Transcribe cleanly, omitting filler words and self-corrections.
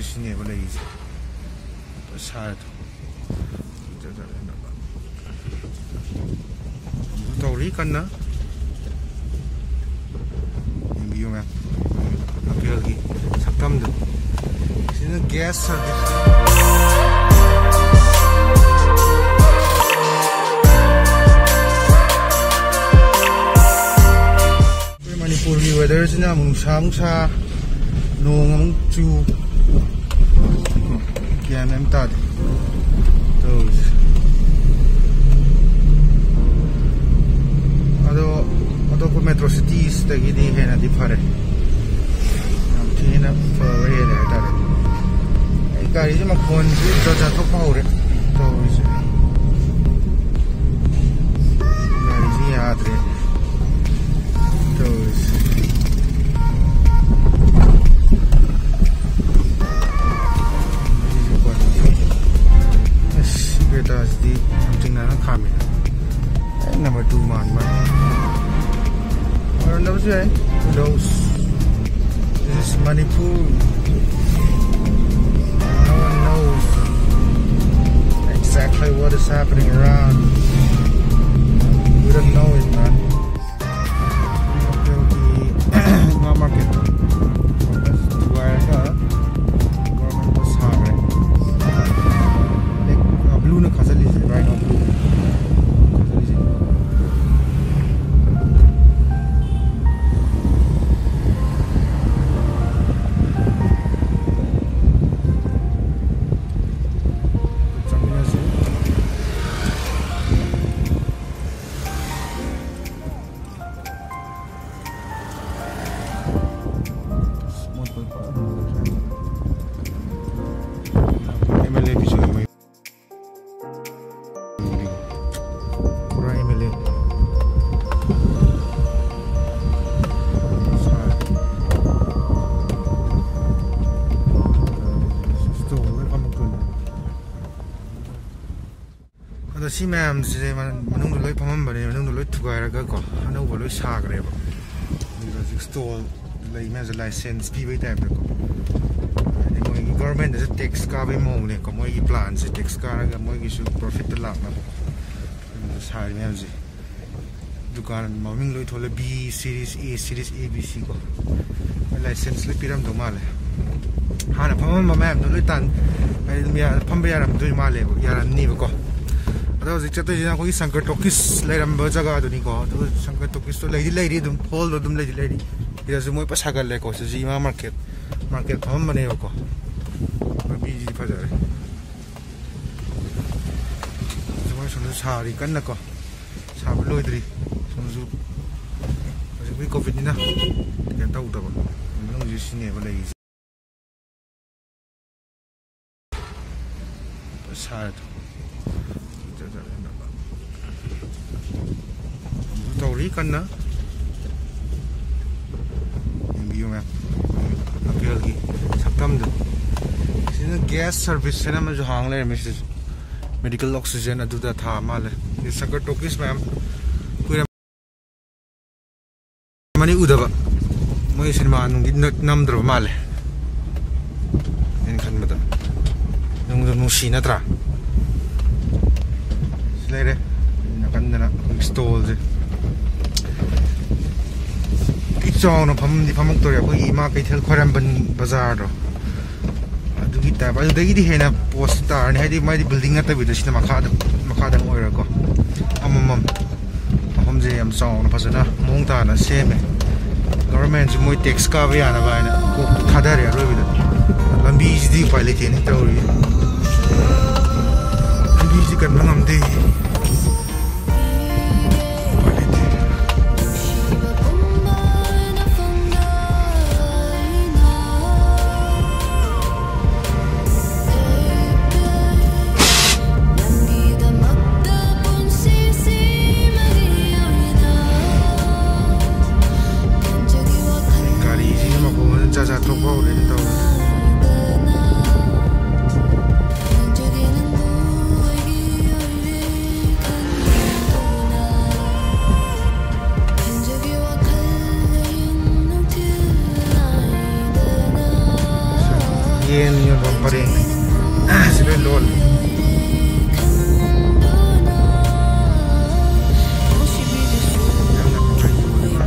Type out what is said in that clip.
sini boleh isi. Besar tu. Tahu kan na? Yang biu mah. Apa lagi? Sakam tu. Sini gas service. Manipur की weather से ना मुंसा नोंग हम चू क्या नाम था तो अदो को मेट्रो सिटीज तक ही है ना दिफारे हम थी ना फरे है तारे एक गाड़ी जो मकोन से जो तो पाऊरे तो गाड़ी से याद रहे Number 2 man. Or knows right? Who knows? This is Manipur. No one knows exactly what is happening around. We don't know it, man. Market. Where government was having. Like blue na khasali right now. Si ma'am se manung do loi pamam bane manung do loi thugai ra ga ko anau bo loi sa gre ba ni stall lei me license pi bai type ko ni moi government is tax ka bai mong ne ko moi gi plan se tax ka ra ga moi gi su profit la na sa ri me ji dukan maming loi thole B series A series ABC ko license le piram do male hana pamam ma ma'am do loi tan ai mi ya pham ba yaram do male yaram ni ba ko तो जितना जितना कोई संकट टोकिस ले रहा है जगह तो नहीं को तो संकट टोकिस तो ले दी तुम होल तो तुम ले इधर से मुझे पछा कर ले को से जी मार्केट हम बने हो को अभी जी फजा रहे तो मैं सुन सारी करना को साब लो इधरी सुन जो भी कोविड नहीं ना क्या ताऊ तब मैं मुझे सीने वाले सारे Tauri kan na yang biu mah apa lagi sakam tu sini gas service sana mah jo hang le medical oxygen adu da tha ma le ni sakar tokis ma'am kuira mani udaba moi sinma nung nam dro ma le en kan mata nung nu si na tra sile na kan na stall je Chong no phamok to ya ko ima kai thel khoram ban bazar ro adu gi ta ba adu gi di hena post star ni hadi mai di building ata bi sina makha da oi ra ko amam hom je am chong no phasana mong ta na seme government ji moi tax ka ba ya na ba na ko khadar ya ro bi da lambi ji di pai le the ni to ri lambi ji kan ngam de ꯌꯣꯟꯐꯝ ꯄꯔꯦꯡꯅꯤ ꯁꯤ ꯂꯣꯏ ꯂꯣꯜꯂꯤ ꯌꯥꯝꯅ ꯅꯨꯡꯉꯥꯏ ꯌꯣꯜꯂꯤꯕ